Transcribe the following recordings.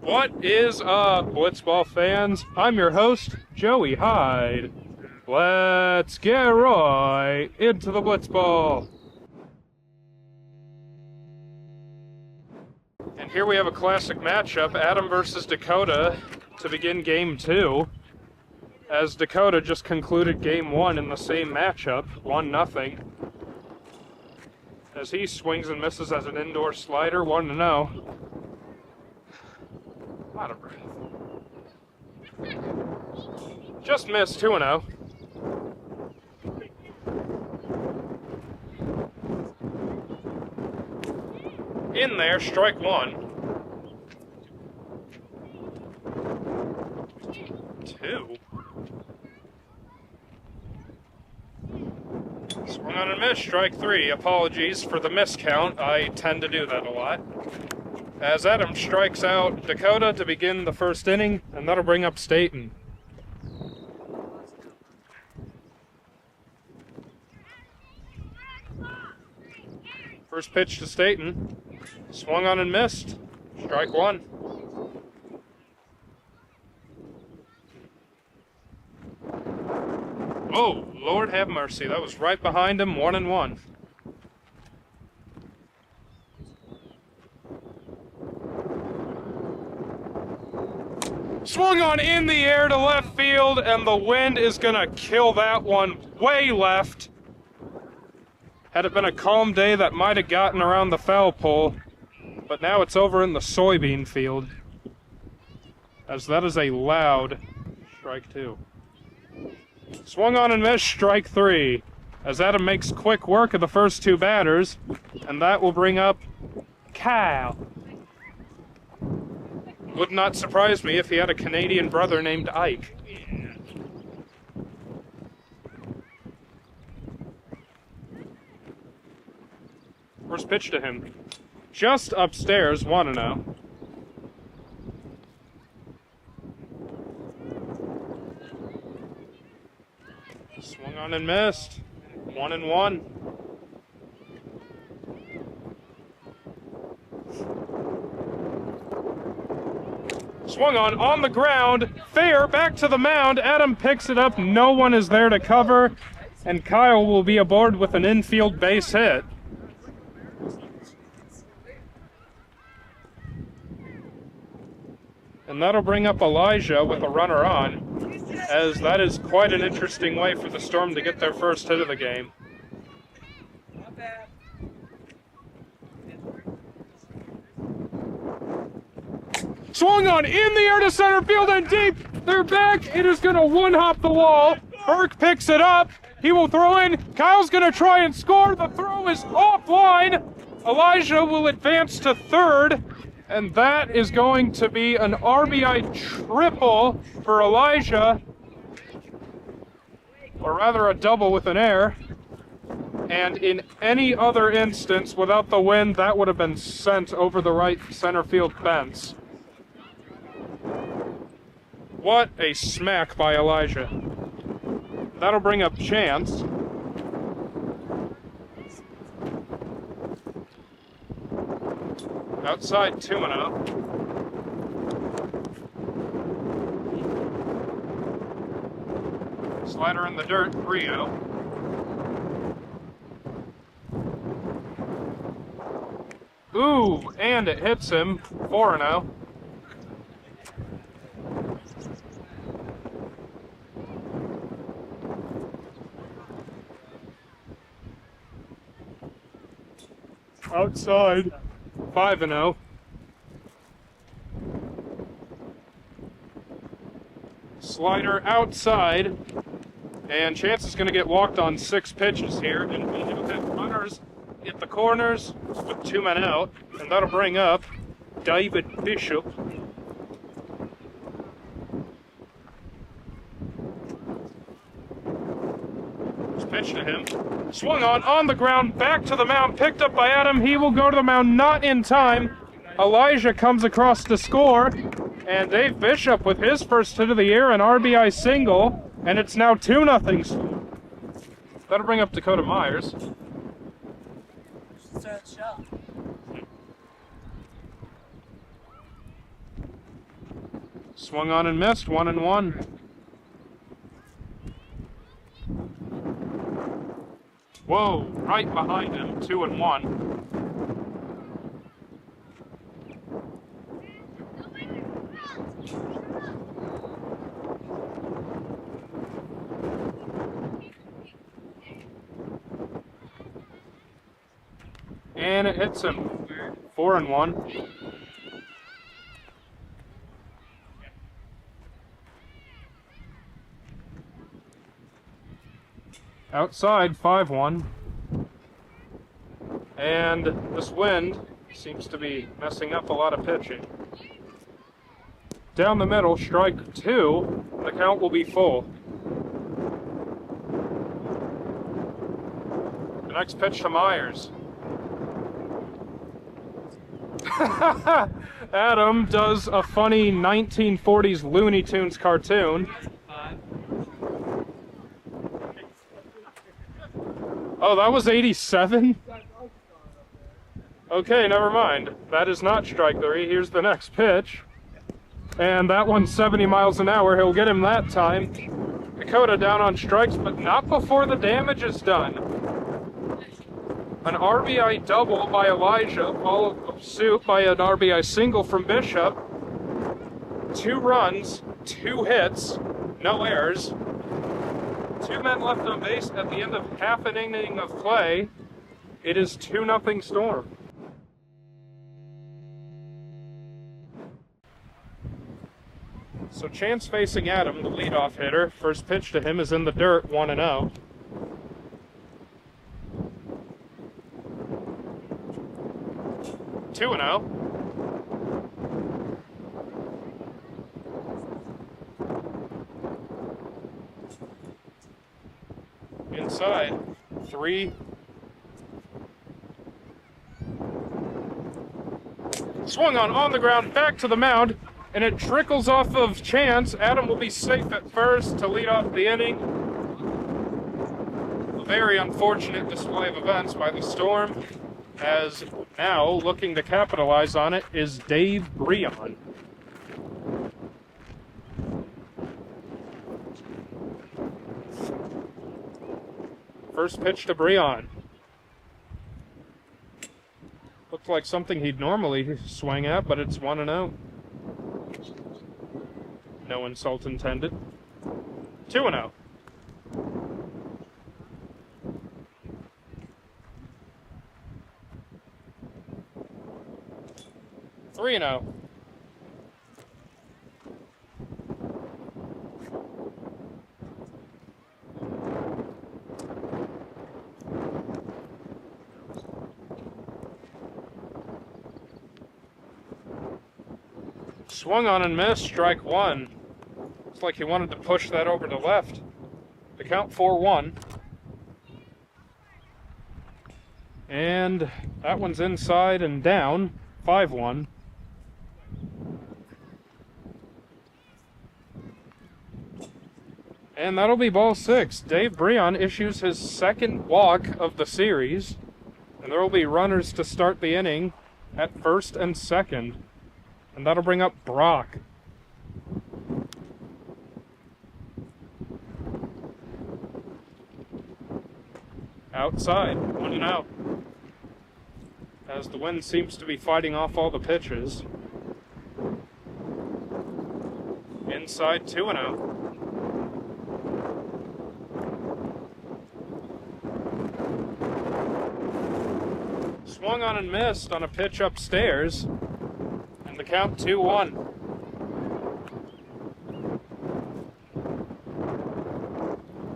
What is up, Blitzball fans? I'm your host, Joey Hyde. Let's get right into the Blitzball. And here we have a classic matchup, Adam versus Dakota, to begin Game 2. As Dakota just concluded Game 1 in the same matchup, 1-0. As he swings and misses as an indoor slider, 1-0. Out of breath. Just missed, 2-0. In there, strike one. 2. Swung on and missed, strike 3. Apologies for the miscount. I tend to do that a lot. As Adam strikes out Dakota to begin the first inning, and that'll bring up Staten. First pitch to Staten. Swung on and missed. Strike 1. Oh, Lord have mercy. That was right behind him, 1-1. Swung on in the air to left field, and the wind is going to kill that one way left. Had it been a calm day, that might have gotten around the foul pole, but now it's over in the soybean field, as that is a loud strike 2. Swung on and missed, strike 3, as Adam makes quick work of the first 2 batters, and that will bring up Kyle. Would not surprise me if he had a Canadian brother named Ike. First pitch to him. Just upstairs, 1-0. Swung on and missed. 1-1. Swung on the ground, fair, back to the mound. Adam picks it up, no one is there to cover, and Kyle will be aboard with an infield base hit. And that'll bring up Elijah with a runner on, as that is quite an interesting way for the Storm to get their first hit of the game. Swung on in the air to center field and deep. They're back. It is going to one-hop the wall. Burke picks it up. He will throw in. Kyle's going to try and score. The throw is offline. Elijah will advance to third. And that is going to be an RBI triple for Elijah. Or rather a double with an error. And in any other instance, without the wind, that would have been sent over the right center field fence. What a smack by Elijah. That'll bring up Chance. Outside, 2-0. Slider in the dirt, 3-0. Ooh, and it hits him, 4-0. Outside, 5-0. Slider outside, and Chance is going to get walked on 6 pitches here, and we do have runners at the corners with 2 men out, and that'll bring up David Bishop. Pitch to him. Swung on the ground, back to the mound, picked up by Adam. He will go to the mound, not in time. Elijah comes across to score, and Dave Bishop with his first hit of the year, an RBI single, and it's now 2-0. That'll bring up Dakota Myers. Swung on and missed, 1-1. Whoa, right behind him, 2-1. And it hits him, 4-1. Outside, 5-1. And this wind seems to be messing up a lot of pitching. Down the middle, strike 2. The count will be full. The next pitch to Myers. Adam does a funny 1940s Looney Tunes cartoon. Oh, that was 87? Okay, never mind. That is not strike 3. Here's the next pitch. And that one's 70 miles an hour. He'll get him that time. Dakota down on strikes, but not before the damage is done. An RBI double by Elijah, followed suit by an RBI single from Bishop. 2 runs, 2 hits, no errors. 2 men left on base at the end of half an inning of play. It is 2-0 Storm. So Chance facing Adam, the leadoff hitter. First pitch to him is in the dirt, 1-0. Two and 0. Inside, 3. Swung on the ground, back to the mound, and it trickles off of Chance. Adam will be safe at first to lead off the inning. A very unfortunate display of events by the Storm, as now looking to capitalize on it is Dave Breon. First pitch to Breon. Looked like something he'd normally swing at, but it's 1-0. No insult intended. 2-0. Three and 0. Swung on and missed, strike 1. Looks like he wanted to push that over to left. The count 4-1. And that one's inside and down, 5-1. And that'll be ball 6. Dave Breon issues his second walk of the series. And there will be runners to start the inning at first and second. And that'll bring up Brock. Outside, 1-0. As the wind seems to be fighting off all the pitches. Inside, 2-0. Swung on and missed on a pitch upstairs. And the count 2-1.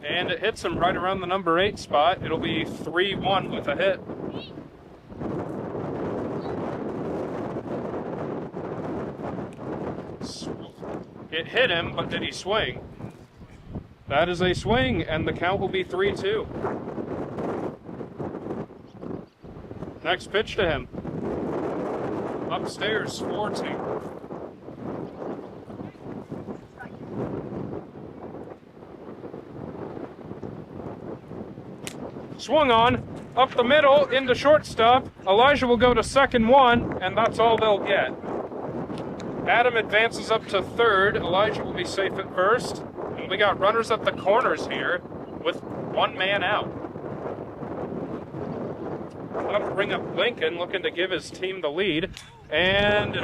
And it hits him right around the number 8 spot. It'll be 3-1 with a hit. It hit him, but did he swing? That is a swing, and the count will be 3-2. Next pitch to him. Upstairs, 4-2. Swung on, up the middle, into shortstop. Elijah will go to second 1, and that's all they'll get. Adam advances up to third. Elijah will be safe at first. And we got runners at the corners here with one man out. That'll bring up Lincoln, looking to give his team the lead. And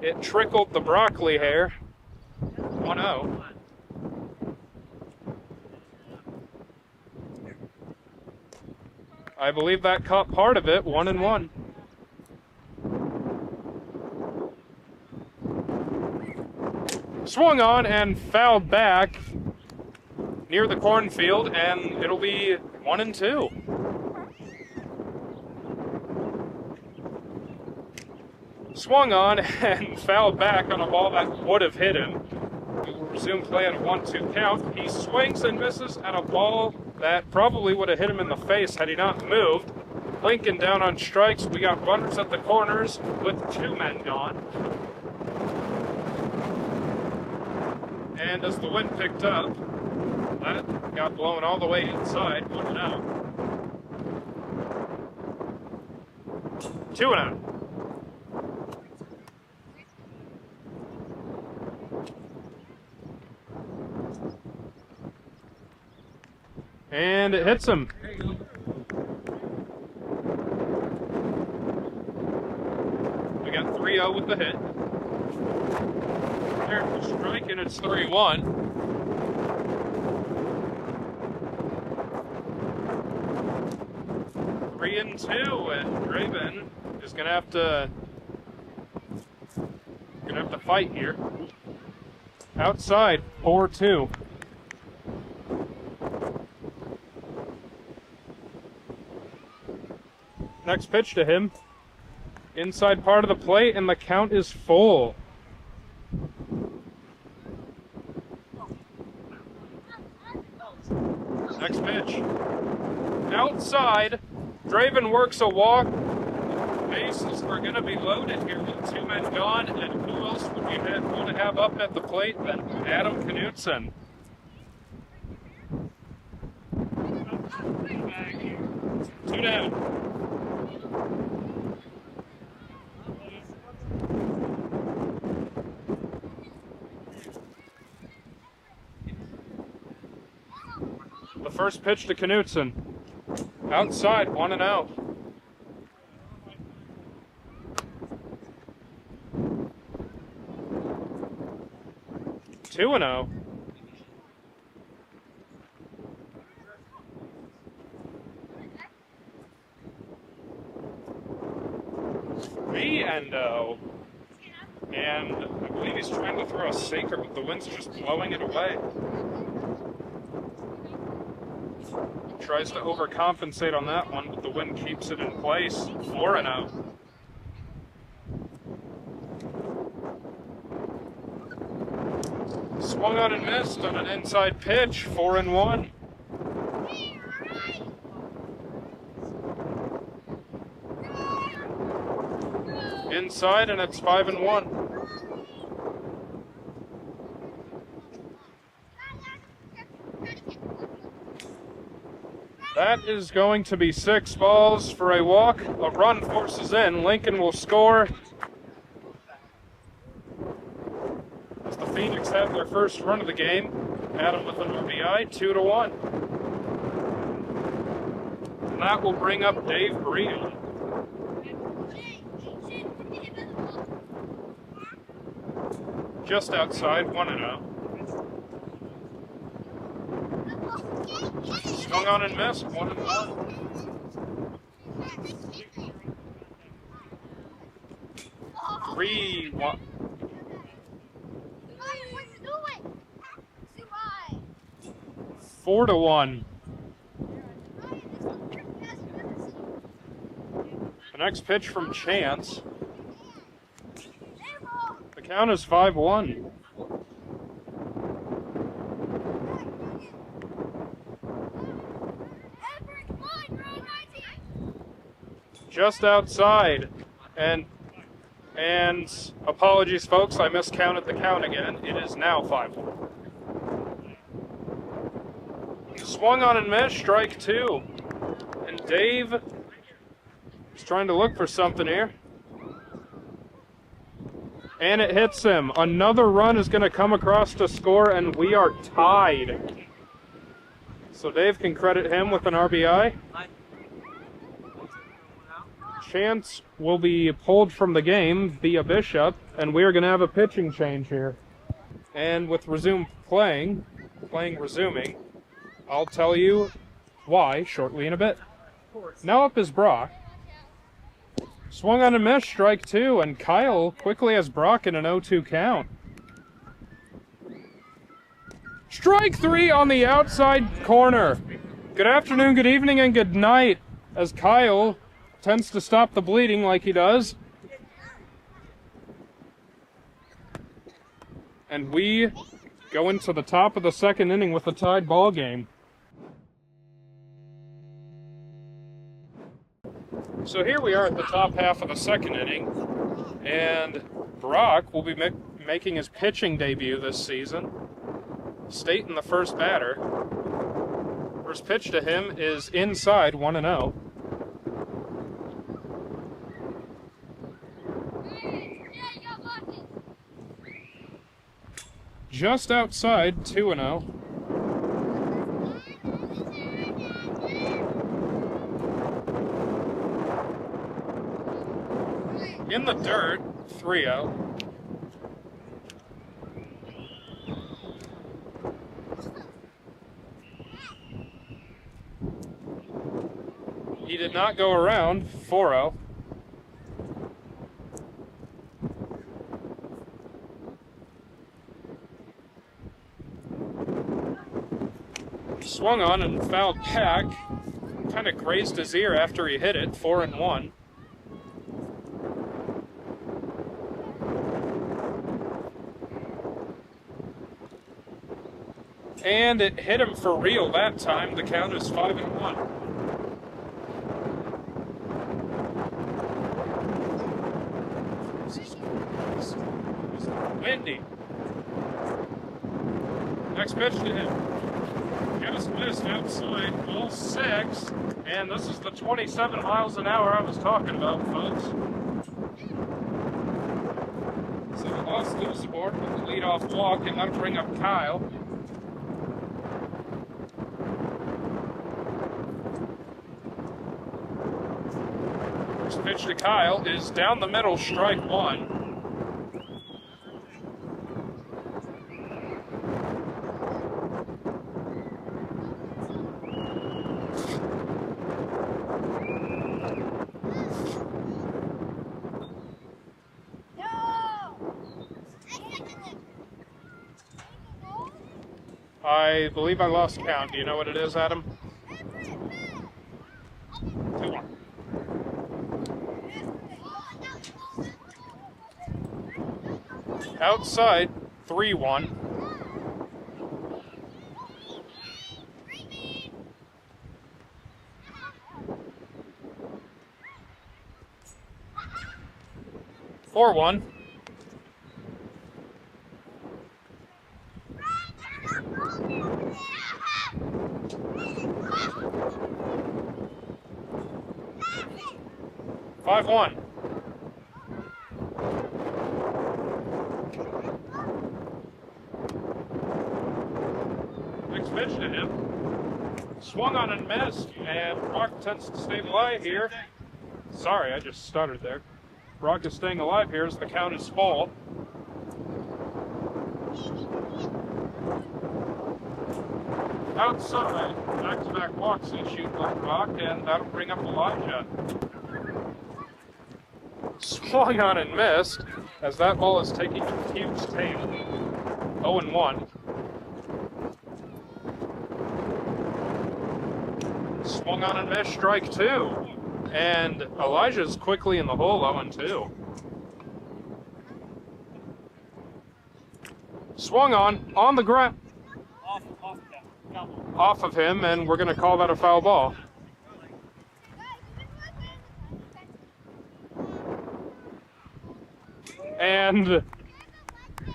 it trickled the broccoli hair. 1-0. I believe that caught part of it, 1-1. Swung on and fouled back near the cornfield, and it'll be 1-2. Swung on and fouled back on a ball that would have hit him. We will resume play at a 1-2 count. He swings and misses at a ball that probably would have hit him in the face had he not moved. Lincoln down on strikes. We got runners at the corners with two men gone. And as the wind picked up, that got blown all the way inside, 1-0. 2-0. And it hits him. We got 3-0 with the hit. There's the strike, and it's 3-1. Three and 2, and Draven is gonna have to fight here. Outside, 4-2. Next pitch to him. Inside part of the plate, and the count is full. Next pitch. Outside. Draven works a walk. Bases are going to be loaded here with two men gone. And who else would you want to have up at the plate than Adam Knutson? Two down. The first pitch to Knutson. Outside, 1-0. Two and 0. Three and 0. And I believe he's trying to throw a sinker, but the wind's just blowing it away. Tries to overcompensate on that one, but the wind keeps it in place. 4-0. Swung on and missed on an inside pitch. 4-1. Inside, and it's 5-1. That is going to be 6 balls for a walk. A run forces in. Lincoln will score. As the Phoenix have their first run of the game. Adam with an RBI, 2-1. And that will bring up Dave Breon. Just outside, 1-0. Swung on and missed, 1-1. Three, 1. Four to 1. The next pitch from Chance. The count is 5-1. Just outside, and apologies folks, I miscounted the count again. It is now 5-1. Swung on and missed, strike 2. And Dave is trying to look for something here. And it hits him. Another run is going to come across to score, and we are tied. So Dave can credit him with an RBI. Chance will be pulled from the game via Bishop, and we are going to have a pitching change here. And with playing resuming, I'll tell you why shortly in a bit. Now up is Brock. Swung on a miss, strike 2, and Kyle quickly has Brock in an 0-2 count. Strike 3 on the outside corner. Good afternoon, good evening, and good night, as Kyle tends to stop the bleeding like he does. And we go into the top of the second inning with a tied ball game. So here we are at the top half of the second inning, and Brock will be making his pitching debut this season. State in the first batter. First pitch to him is inside, 1-0. Just outside, 2-0. In the dirt, 3-0. He did not go around, 4-0. Swung on and fouled back. Kind of grazed his ear after he hit it, 4-1. And it hit him for real that time. The count is 5-1. It's windy. Next pitch to him. Just missed outside, ball 6. And this is the 27 miles an hour I was talking about, folks. So we lost Lewis aboard with the leadoff walk, and that'll bring up Kyle. First pitch to Kyle is down the middle, strike 1. I believe I lost count. Do you know what it is, Adam? 2-1. Outside, 3-1. Four one. Five one. Next pitch to him. Swung on and missed, and Brock tends to stay alive here. Sorry, I just stuttered there. Brock is staying alive here as the count is full. Outside, back-to-back walks issued by Brock, and that'll bring up Elijah. Swung on and missed, as that ball is taking a huge tape. 0-1. Swung on and missed, strike 2. And Elijah's quickly in the hole, 0-2. Swung on the ground. Off of him, and we're going to call that a foul ball. And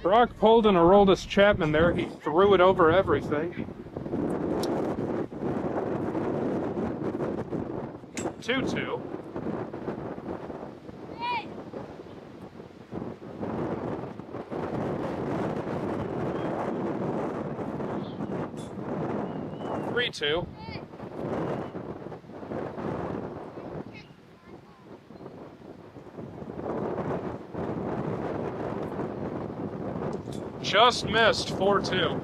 Brock pulled an Aroldis Chapman there. He threw it over everything. 2-2. 3-2. Just missed, 4-2.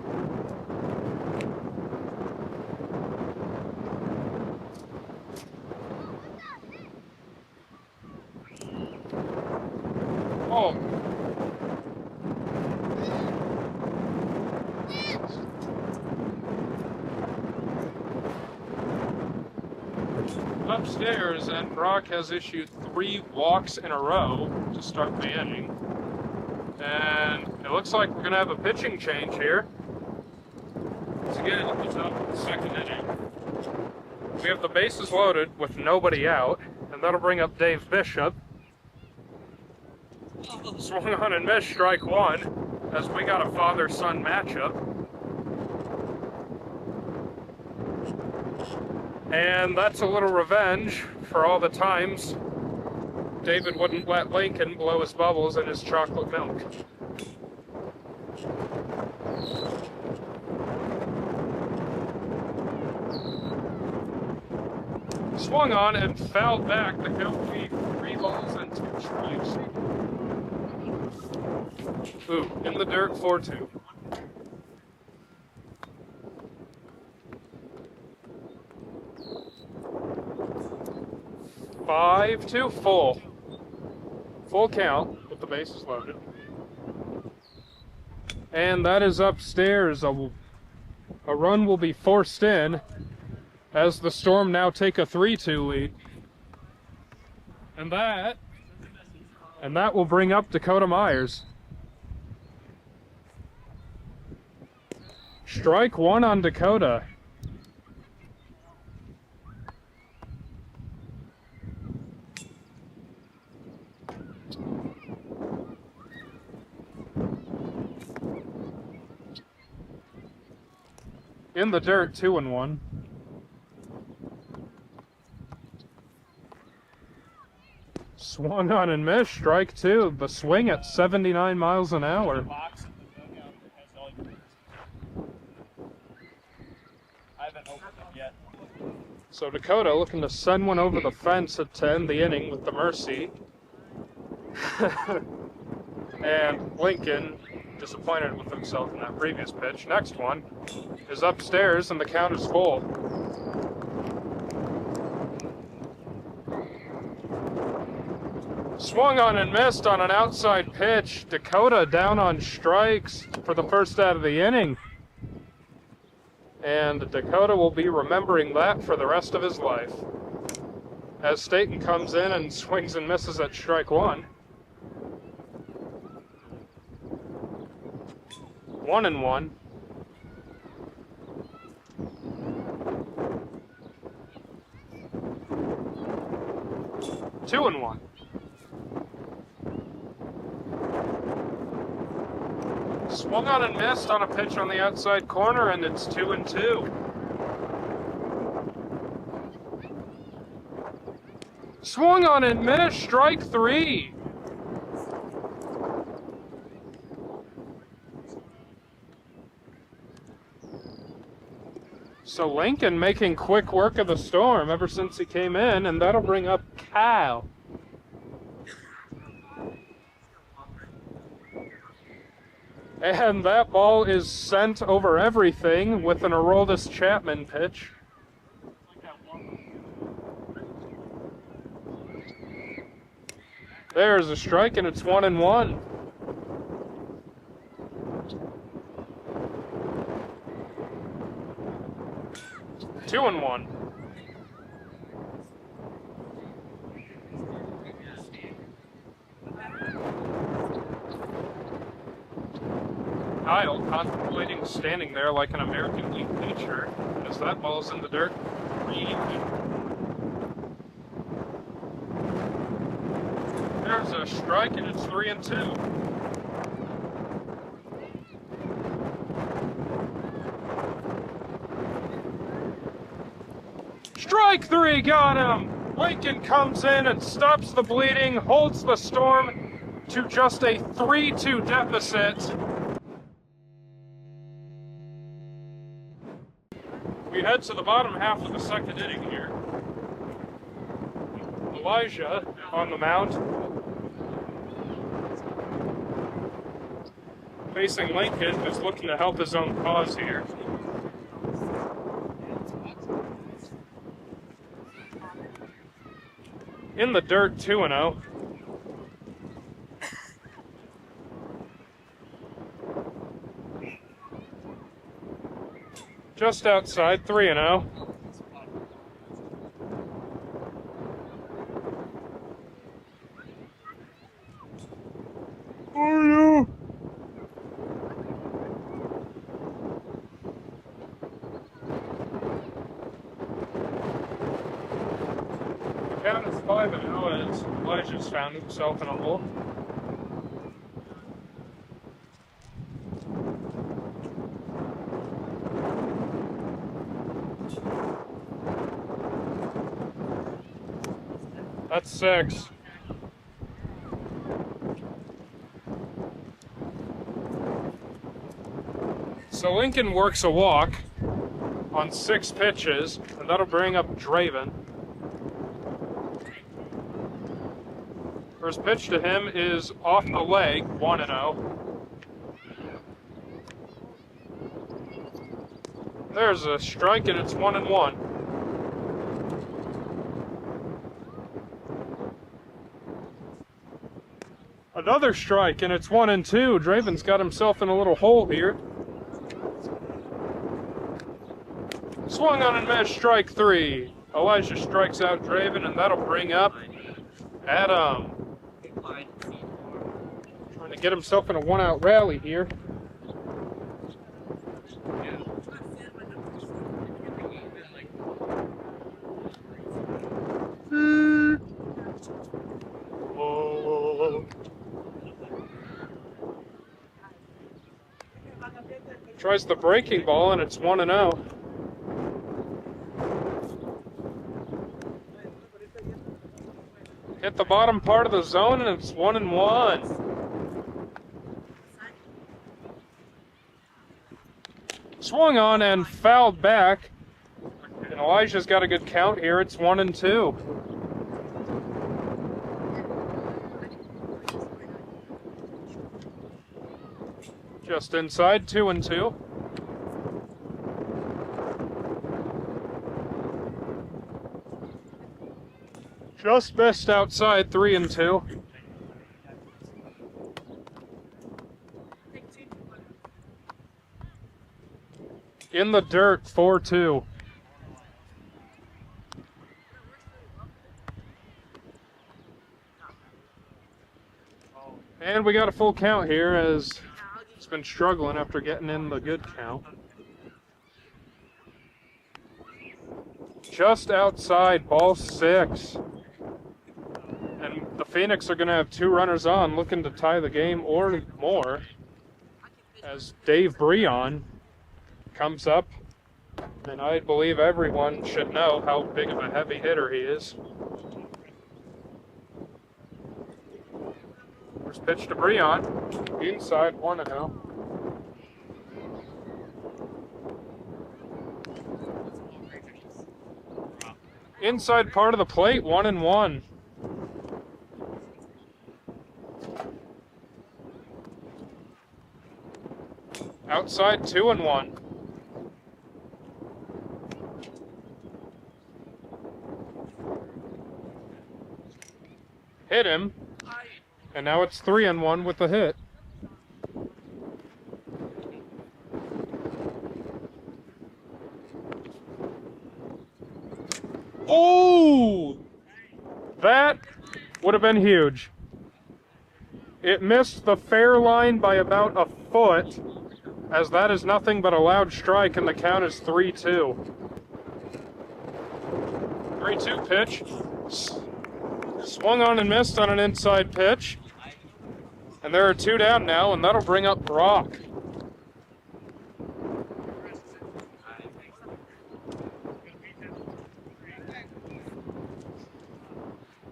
Oh. Upstairs, and Brock has issued 3 walks in a row to start the inning. And it looks like we're going to have a pitching change here. Once again, it's up the second inning. We have the bases loaded with nobody out, and that'll bring up Dave Bishop. Swung on and missed, strike 1, as we got a father-son matchup. And that's a little revenge for all the times David wouldn't let Lincoln blow his bubbles in his chocolate milk. Swung on and fouled back. The count will be 3 balls and 2 strikes. Ooh, in the dirt, 4-2. Five to full. Full count with the bases loaded. And that is upstairs. A run will be forced in as the Storm now take a 3-2 lead. And that will bring up Dakota Myers. Strike 1 on Dakota. In the dirt, 2-1. Swung on and missed, strike 2. The swing at 79 miles an hour. So Dakota looking to send one over the fence to end the inning with the mercy. And Lincoln, disappointed with himself in that previous pitch. Next one is upstairs and the count is full. Swung on and missed on an outside pitch. Dakota down on strikes for the first out of the inning. And Dakota will be remembering that for the rest of his life. As Staten comes in and swings and misses at strike 1. 1-1. Two and one. Swung on and missed on a pitch on the outside corner, and it's 2-2. Swung on and missed, strike 3. So Lincoln making quick work of the Storm ever since he came in, and that'll bring up Kyle. And that ball is sent over everything with an Aroldis Chapman pitch. There's a strike, and it's 1-1. Two and one. Kyle contemplating standing there like an American League pitcher as that ball's in the dirt. There's a strike, and it's 3-2. Strike 3, got him! Lincoln comes in and stops the bleeding, holds the Storm to just a 3-2 deficit. We head to the bottom half of the second inning here. Elijah on the mound. Facing Lincoln, who's looking to help his own cause here. In the dirt, 2-0. Just outside, 3-0. Oh no! Count is 5-0 as Elijah's found himself in a hole. That's 6. So Lincoln works a walk on 6 pitches, and that'll bring up Draven. First pitch to him is off the leg, 1-0. There's a strike, and it's 1-1. Another strike, and it's 1-2. Draven's got himself in a little hole here. Swung on and missed, strike 3. Elijah strikes out Draven, and that'll bring up Adam. Trying to get himself in a 1-out rally here. Tries the breaking ball, and it's 1-0. Hit the bottom part of the zone, and it's 1-1. Swung on and fouled back. And Elijah's got a good count here. It's 1-2. Just inside, 2-2. Just missed outside, 3-2. In the dirt, 4-2. And we got a full count here as he's been struggling after getting in the good count. Just outside, ball 6. And the Phoenix are going to have 2 runners on, looking to tie the game or more, as Dave Breon comes up. And I believe everyone should know how big of a heavy hitter he is. First pitch to Breon, inside, 1-0. Inside part of the plate, 1-1. Outside, 2-1. Hit him, and now it's 3-1 with the hit. Oh! That would have been huge. It missed the fair line by about a foot, as that is nothing but a loud strike, and the count is 3-2. 3-2 pitch. Swung on and missed on an inside pitch. And there are 2 down now, and that'll bring up Brock.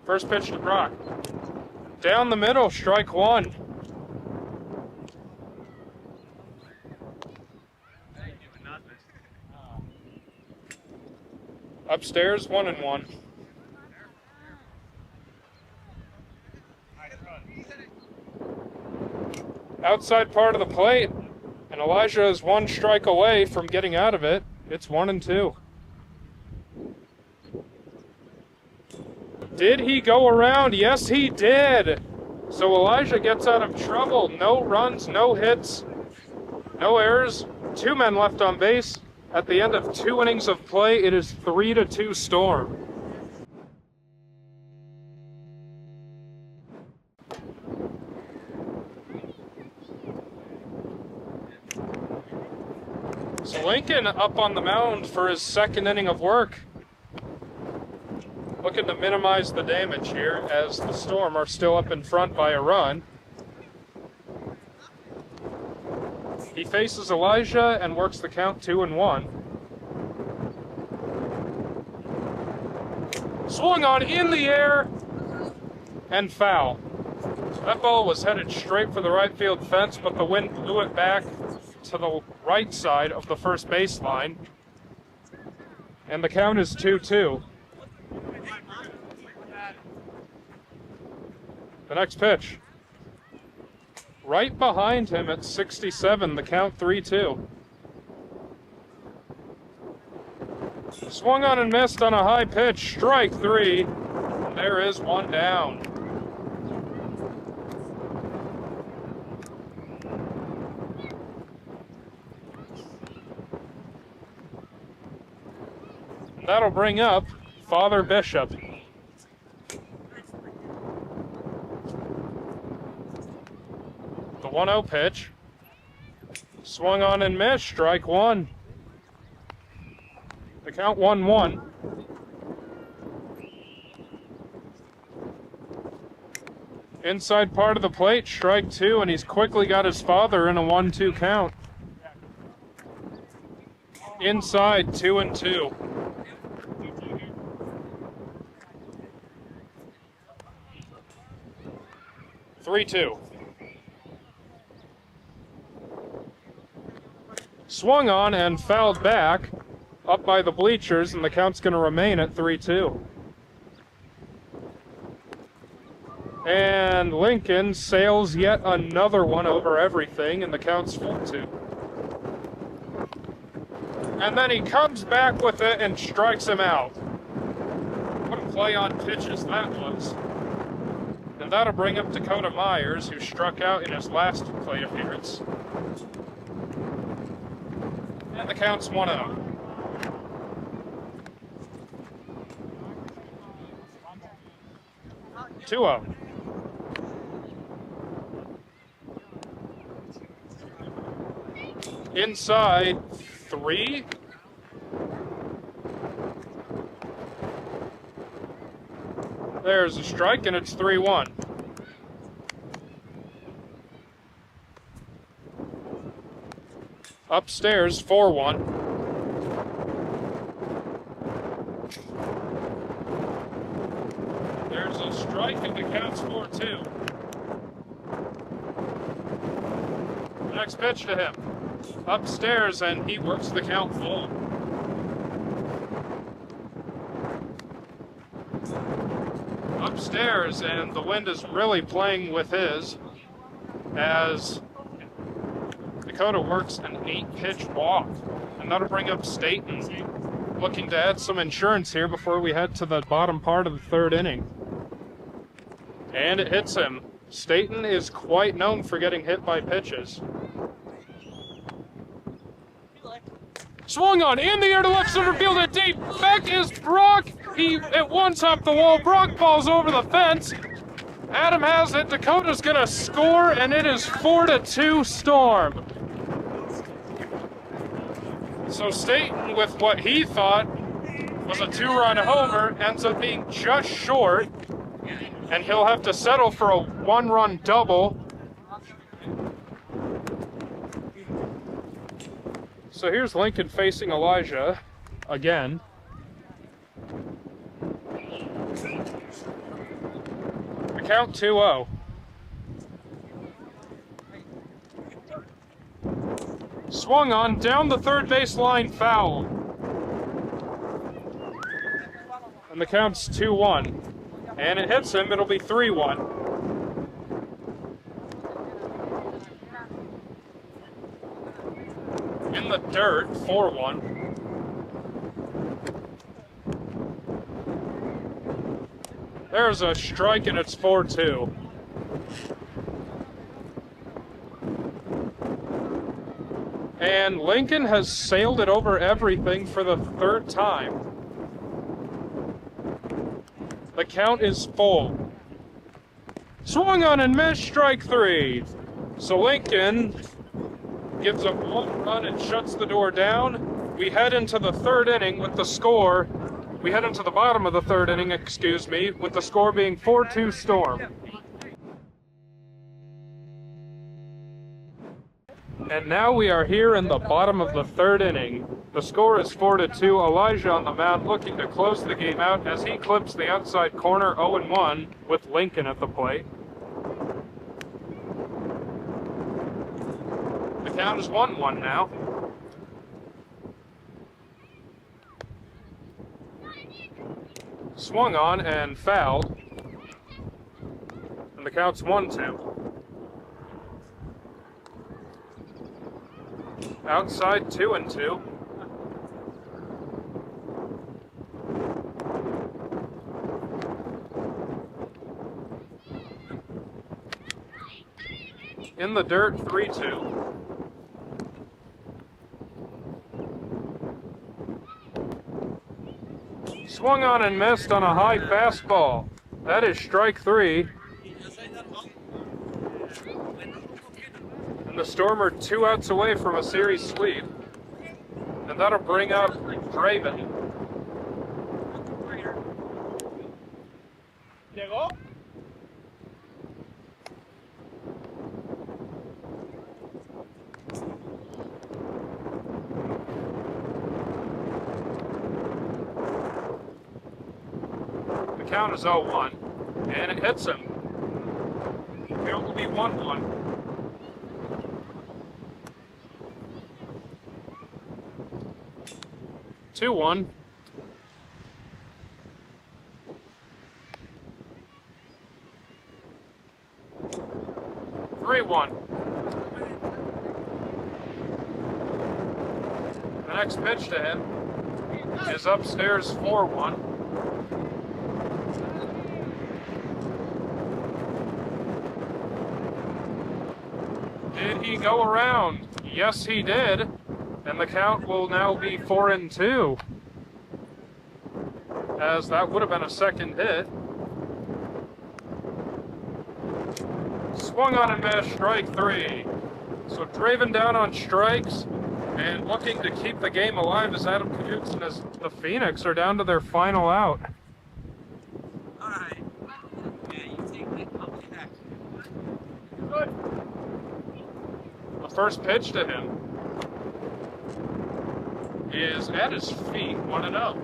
First pitch to Brock. Down the middle, strike 1. Upstairs, 1-1. Outside part of the plate, and Elijah is 1 strike away from getting out of it. It's 1-2. Did he go around? Yes, he did. So Elijah gets out of trouble. No runs, no hits, no errors. 2 men left on base. At the end of 2 innings of play, it is 3-2 Storm. So Lincoln up on the mound for his 2nd inning of work. Looking to minimize the damage here as the Storm are still up in front by a run. He faces Elijah and works the count 2-1. Swung on in the air and foul. That ball was headed straight for the right field fence, but the wind blew it back to the right side of the first baseline. And the count is 2-2. The next pitch. Right behind him at 67, the count 3-2. Swung on and missed on a high pitch, strike 3. There is 1 down. And that'll bring up Father Bishop. The 1-0 pitch. Swung on and missed, strike 1. The count 1-1. Inside part of the plate, strike 2, and he's quickly got his father in a 1-2 count. Inside, 2-2. Three-two. Swung on and fouled back up by the bleachers, and the count's going to remain at 3-2. And Lincoln sails yet another one over everything, and the count's 4-2. And then he comes back with it and strikes him out. What a play on pitches that was. And that'll bring up Dakota Myers, who struck out in his last plate appearance. And the count's 1-0. Two-0. Inside 3. There's a strike, and it's 3-1. Upstairs, 4-1. There's a strike, and the count's 4-2. Next pitch to him. Upstairs, and he works the count full. Upstairs, and the wind is really playing with his as Dakota works an 8-pitch walk, and that'll bring up Staten, looking to add some insurance here before we head to the bottom part of the 3rd inning. And it hits him. Staten is quite known for getting hit by pitches. Swung on in the air to left center field and deep. Back is Brock. It one-topped the wall. Brock falls over the fence. Adam has it. Dakota's going to score, and it is 4-2 Storm. So Staten, with what he thought was a 2-run homer, ends up being just short, and he'll have to settle for a 1-run double. So here's Lincoln facing Elijah again. The count 2-0. Swung on down the third base line, foul. And the count's 2-1. And it hits him, it'll be 3-1. In the dirt, 4-1. There's a strike and it's 4-2. And Lincoln has sailed it over everything for the third time. The count is full. Swung on and missed, strike 3. So Lincoln gives up 1 run and shuts the door down. We head into the third inning with the score. We head into the bottom of the third inning, excuse me, with the score being 4-2 Storm. And now we are here in the bottom of the third inning. The score is 4-2. Elijah on the mound looking to close the game out as he clips the outside corner 0-1 with Lincoln at the plate. The count is 1-1 now. Swung on and fouled. And the count's 1-2. Outside 2-2. In the dirt, 3-2. Swung on and missed on a high fastball. That is strike 3. And the Storm are 2 outs away from a series sweep. And that'll bring up Draven. The count is 0-1, and it hits him. It will be 1-1. Two one. 3-1. The next pitch to him is upstairs 4-1. Did he go around? Yes, he did. And the count will now be 4-2. As that would have been a second hit. Swung on and missed, strike 3. So Draven down on strikes and looking to keep the game alive as Adam Knudsen as the Phoenix are down to their final out. Alright. Yeah, you take me. I'll be back. Good. The first pitch to him is at his feet, 1-0.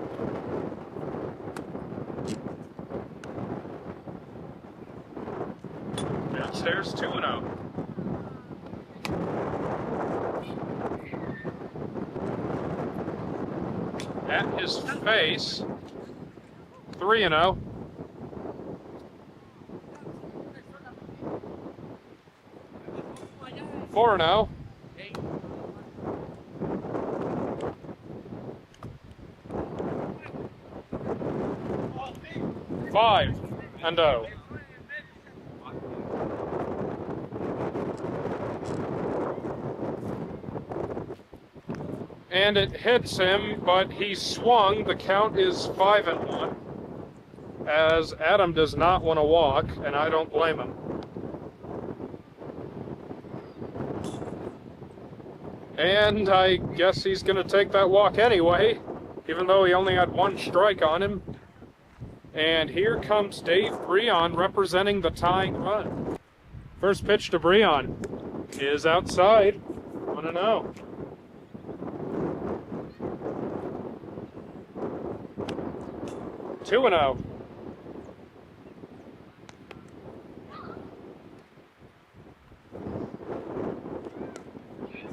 Downstairs, 2-0. At his face, 3-0. Four now. 5-0. And it hits him, but he swung. The count is 5-1. As Adam does not want to walk, and I don't blame him. And I guess he's going to take that walk anyway, even though he only had 1 strike on him. And here comes Dave Breon representing the tying run. First pitch to Breon is outside, 1-0. Two and 0.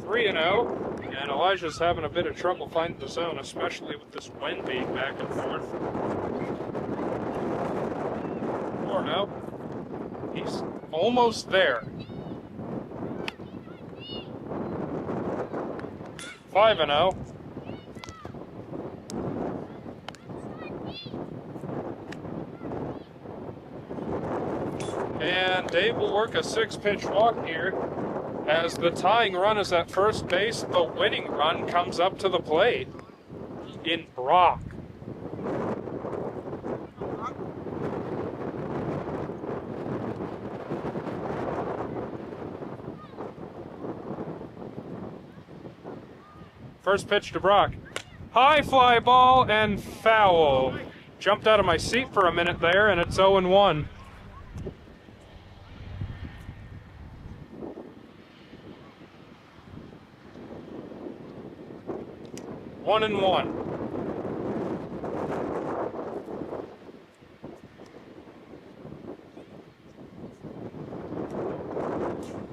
3-0, And Elijah's having a bit of trouble finding the zone, especially with this wind being back and forth. 4-0. He's almost there. 5-0. And Dave will work a 6-pitch walk here. As the tying run is at first base, the winning run comes up to the plate in Brock. First pitch to Brock. High fly ball and foul. Jumped out of my seat for a minute there, and it's 0-1. One and one.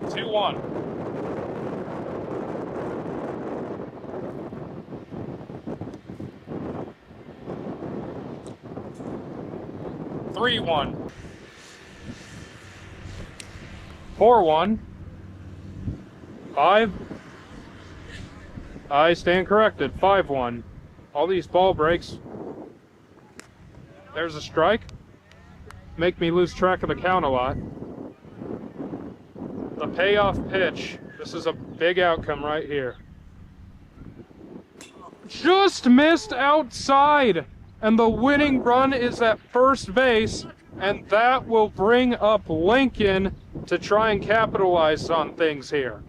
Two one. Three one. 4-1. 5. I stand corrected. 5-1. All these ball breaks. There's a strike. Make me lose track of the count a lot. The payoff pitch. This is a big outcome right here. Just missed outside. And the winning run is at first base. And that will bring up Lincoln to try and capitalize on things here.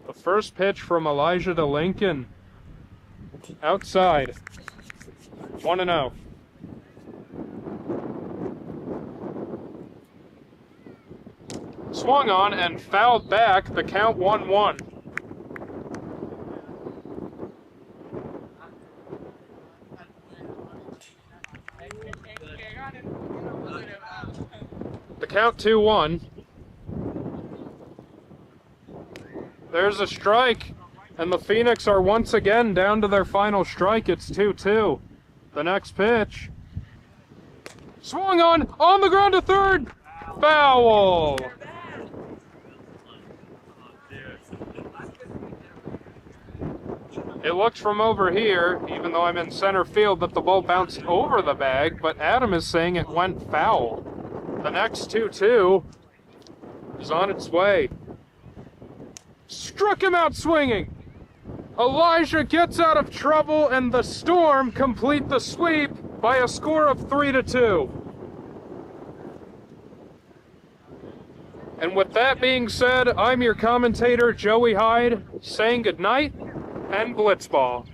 The first pitch from Elijah to Lincoln. Outside. 1-0. Swung on and fouled back. The count 1-1. The count 2-1. There's a strike, and the Phoenix are once again down to their final strike. It's 2-2. The next pitch. Swung on the ground to third. Foul. It looks from over here, even though I'm in center field, that the ball bounced over the bag, but Adam is saying it went foul. The next 2-2 is on its way. Struck him out swinging. Elijah gets out of trouble, and the Storm complete the sweep by a score of 3-2. And with that being said, I'm your commentator, Joey Hyde, saying goodnight and Blitzball.